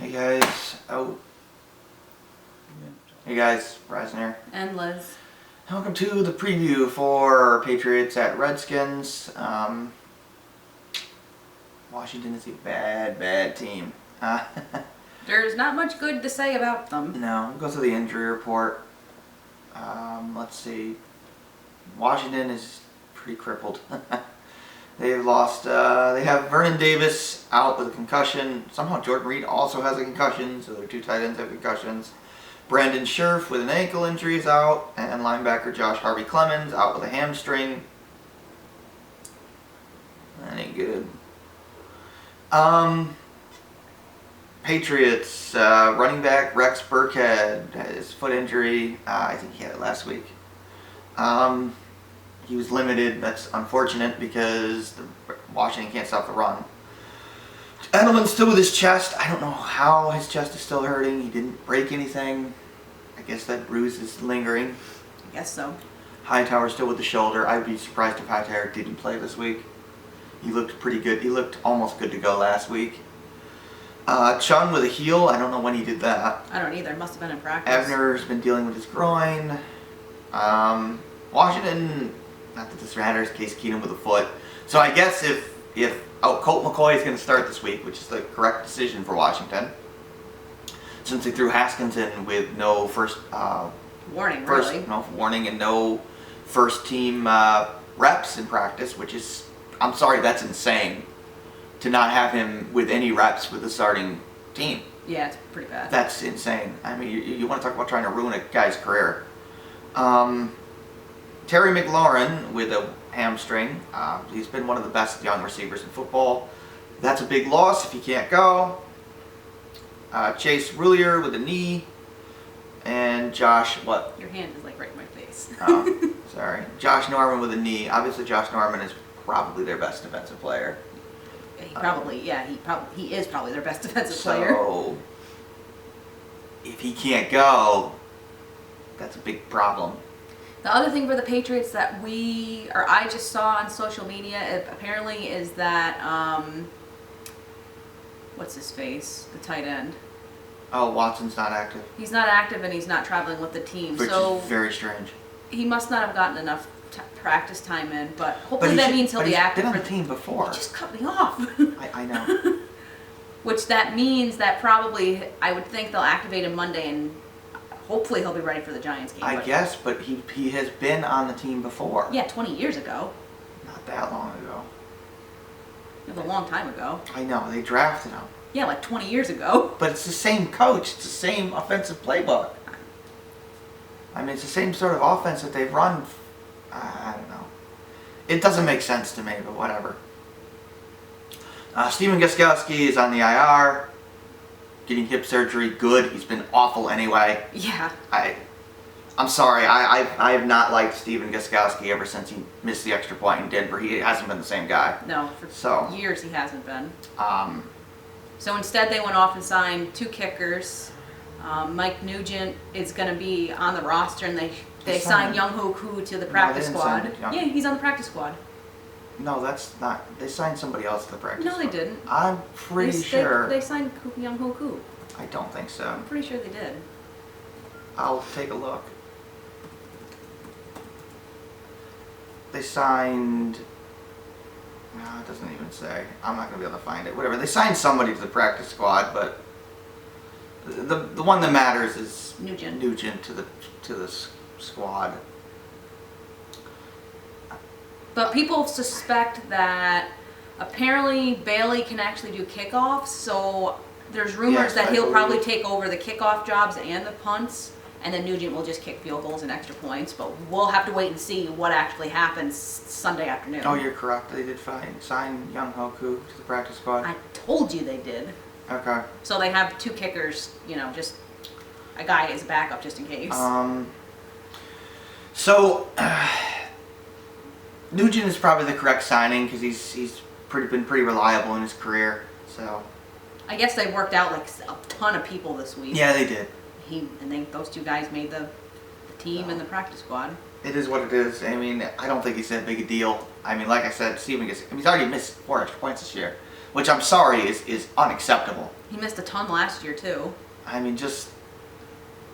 Hey guys, hey guys, Bryson here. And Liz. Welcome to the preview for Patriots at Redskins. Washington is a bad team. There's not much good to say about them. No, we'll go through the injury report. Let's see. Washington is pretty crippled. They've lost, they have Vernon Davis out with a concussion. Somehow Jordan Reed also has a concussion, so their two tight ends have concussions. Brandon Scherf with an ankle injury is out, and linebacker Josh Harvey Clemens out with a hamstring. That ain't good. Patriots, running back Rex Burkhead had his foot injury. I think he had it last week. He was limited. That's unfortunate because Washington can't stop the run. Edelman's still with his chest. I don't know how his chest is still hurting. He didn't break anything. I guess that bruise is lingering. I guess so. Hightower's still with the shoulder. I'd be surprised if Hightower didn't play this week. He looked pretty good. He looked almost good to go last week. Chung with a heel. I don't know when he did that. I don't either. Must have been in practice. Ebner's been dealing with his groin. Washington, not that this matters, Case Keenum with a foot. So I guess if Colt McCoy is going to start this week, which is the correct decision for Washington, since they threw Haskins in with no warning and no first team reps in practice, which is, I'm sorry, that's insane to not have him with any reps with the starting team. Yeah, it's pretty bad. That's insane. I mean, you want to talk about trying to ruin a guy's career. Terry McLaurin with a hamstring. He's been one of the best young receivers in football. That's a big loss if he can't go. Chase Roulier with a knee. And Josh, what? Your hand is like right in my face. Oh, sorry. Josh Norman with a knee. Obviously, Josh Norman is probably their best defensive player. He is probably their best defensive player. So, if he can't go, that's a big problem. The other thing for the Patriots that I just saw on social media apparently is that what's his face? The tight end. Oh, Watson's not active. He's not active and he's not traveling with the team. Which is very strange. He must not have gotten enough practice time in, but hopefully that means he'll be active. He's been on the team before. He just cut me off. I know. Which that means that probably, I would think they'll activate him Monday and hopefully he'll be ready for the Giants game. I guess, but he has been on the team before. Yeah, 20 years ago. Not that long ago. It was a long time ago. I know, they drafted him. Yeah, like 20 years ago. But it's the same coach. It's the same offensive playbook. I mean, it's the same sort of offense that they've run. I don't know. It doesn't make sense to me, but whatever. Steven Gostkowski is on the IR. Getting hip surgery. Good. He's been awful anyway. Yeah. I'm sorry. I have not liked Steven Gostkowski ever since he missed the extra point in Denver. He hasn't been the same guy. No, for years he hasn't been. So instead they went off and signed two kickers. Mike Nugent is going to be on the roster, and they signed Young Ho Koo to the practice squad. Yeah, he's on the practice squad. No, that's not. They signed somebody else to the practice squad. No, they didn't. I'm pretty sure. They signed Young Ho Koo. I don't think so. I'm pretty sure they did. I'll take a look. They signed. No, it doesn't even say. I'm not going to be able to find it. Whatever. They signed somebody to the practice squad, but the one that matters is Nugent to the squad. But people suspect that apparently Bailey can actually do kickoffs, so there's rumors that he'll probably take over the kickoff jobs and the punts, and then Nugent will just kick field goals and extra points. But we'll have to wait and see what actually happens Sunday afternoon. Oh, you're correct. They did sign Young Ho Koo to the practice squad. I told you they did. Okay. So they have two kickers, just a guy as a backup just in case. Nugent is probably the correct signing because he's been pretty reliable in his career. So I guess they worked out like a ton of people this week. Yeah, they did. Those two guys made the team and the practice squad. It is what it is. I mean, I don't think he's that big a deal. I mean, like I said, he's already missed 4 extra points this year. which I'm sorry is unacceptable. He missed a ton last year too. I mean,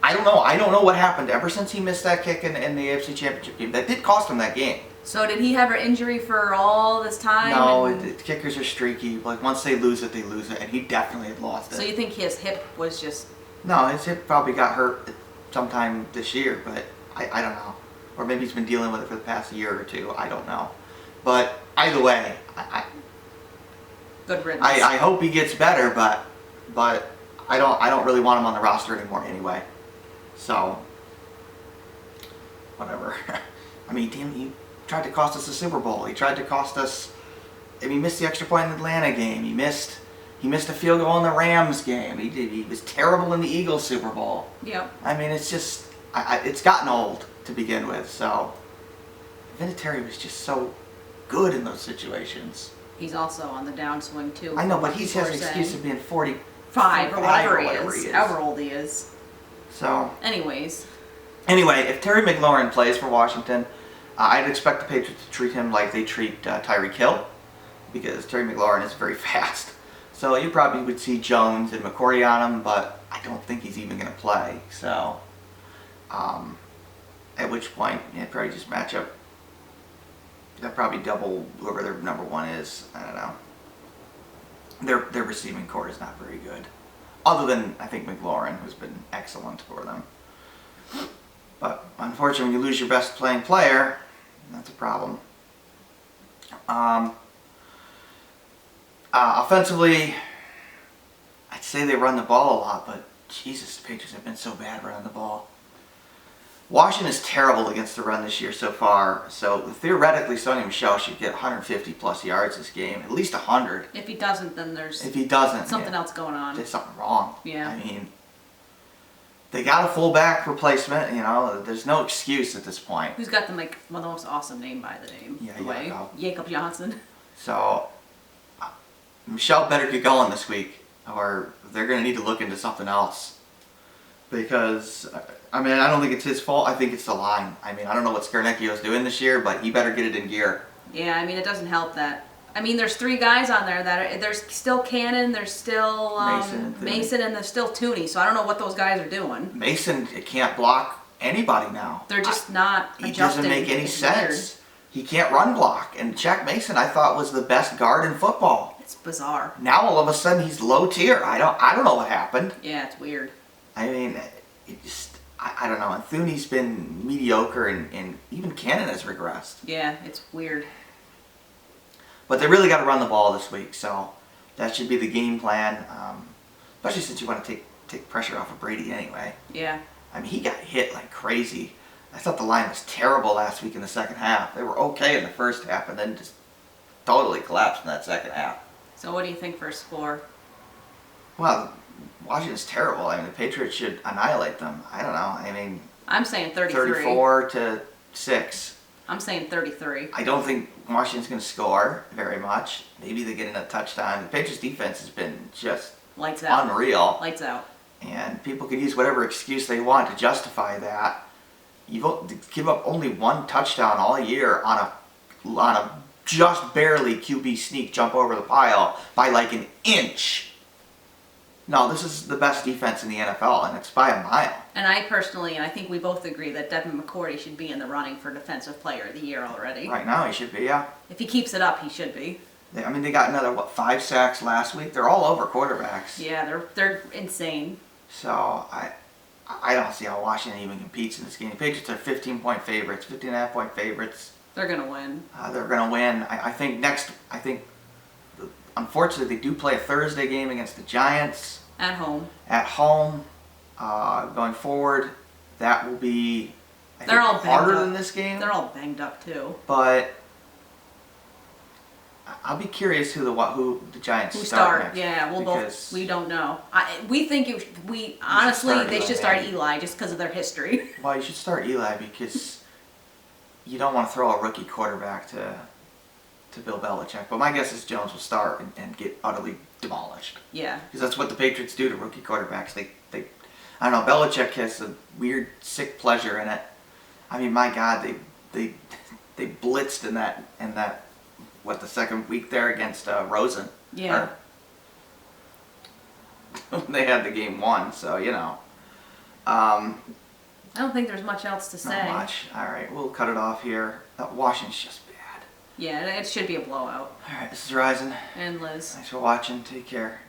I don't know. I don't know what happened ever since he missed that kick in the AFC Championship game. That did cost him that game. So did he have an injury for all this time? No, the kickers are streaky. Like, once they lose it, and he definitely had lost it. So you think his hip was just... No, his hip probably got hurt sometime this year, but I don't know. Or maybe he's been dealing with it for the past year or two. I don't know. But either way, Good riddance. I hope he gets better, but I don't really want him on the roster anymore anyway. So, whatever. I mean, damn, he tried to cost us the Super Bowl. He tried to cost us. I mean, he missed the extra point in the Atlanta game. He missed a field goal in the Rams game. He was terrible in the Eagles Super Bowl. Yep. I mean, it's just it's gotten old to begin with. So, Vinatieri was just so good in those situations. He's also on the downswing too. I know, but he has an excuse of being 45 or whatever he is, however old he is. So, anyway, if Terry McLaurin plays for Washington, I'd expect the Patriots to treat him like they treat Tyreek Hill, because Terry McLaurin is very fast. So you probably would see Jones and McCourty on him, but I don't think he's even going to play. So, at which point, probably just match up. They'll probably double whoever their number one is. I don't know. Their receiving core is not very good. Other than, I think, McLaurin, who's been excellent for them. But unfortunately, when you lose your best playing player, that's a problem. Offensively, I'd say they run the ball a lot, but Jesus, the Patriots have been so bad running the ball. Washington is terrible against the run this year so far, so theoretically Sonny Michel should get 150 plus yards this game, at least 100. If he doesn't, then there's something else going on. There's something wrong. Yeah. I mean, they got a fullback replacement, there's no excuse at this point. Who's got the most awesome name by the name? Yeah, Jacob Johnson. So, Michelle better get going this week, or they're going to need to look into something else. Because, I don't think it's his fault. I think it's the line. I don't know what Scarnecchio's doing this year, but he better get it in gear. Yeah, it doesn't help that. There's three guys on there there's still Cannon, there's still Mason, and there's still Tooney. So I don't know what those guys are doing. Mason can't block anybody now. They're just not adjusting. He doesn't make any sense. He can't run block. And Jack Mason, I thought, was the best guard in football. It's bizarre. Now all of a sudden he's low tier. I don't know what happened. Yeah, it's weird. I don't know. And Thuney's been mediocre, and even Cannon has regressed. Yeah, it's weird. But they really got to run the ball this week, so that should be the game plan. Especially since you want to take pressure off of Brady anyway. Yeah. He got hit like crazy. I thought the line was terrible last week in the second half. They were okay in the first half, and then just totally collapsed in that second half. So what do you think for a score? Well, Washington's terrible. The Patriots should annihilate them. I don't know. I'm saying 33. 34-6. I'm saying 33. I don't think Washington's going to score very much. Maybe they get in a touchdown. The Patriots defense has been just lights out. Unreal. Lights out. And people can use whatever excuse they want to justify that. You give up only one touchdown all year on a just barely QB sneak jump over the pile by like an inch. No, this is the best defense in the NFL, and it's by a mile. And I personally, and I think we both agree, that Devin McCourty should be in the running for Defensive Player of the Year already. Right now, he should be, yeah. If he keeps it up, he should be. They got another, 5 sacks last week? They're all over quarterbacks. Yeah, they're insane. So, I don't see how Washington even competes in this game. The Patriots are 15-point favorites, 15.5-point favorites. They're going to win. They're going to win. I think unfortunately, they do play a Thursday game against the Giants. At home. Going forward, that will be they're all harder than this game. They're all banged up too. But I'll be curious who the Giants start next. Yeah, we don't know. We think they should start Eli just because of their history. Well, you should start Eli because you don't want to throw a rookie quarterback to Bill Belichick. But my guess is Jones will start and get utterly demolished. Yeah. Because that's what the Patriots do to rookie quarterbacks. They I don't know, Belichick has a weird, sick pleasure in it. My God, they blitzed in that the second week there against Rosen. Yeah. They had the game won, so you know. I don't think there's much else to say. Not much. All right, we'll cut it off here. Washington's just bad. Yeah, it should be a blowout. All right, this is Ryzen. And Liz. Thanks for watching. Take care.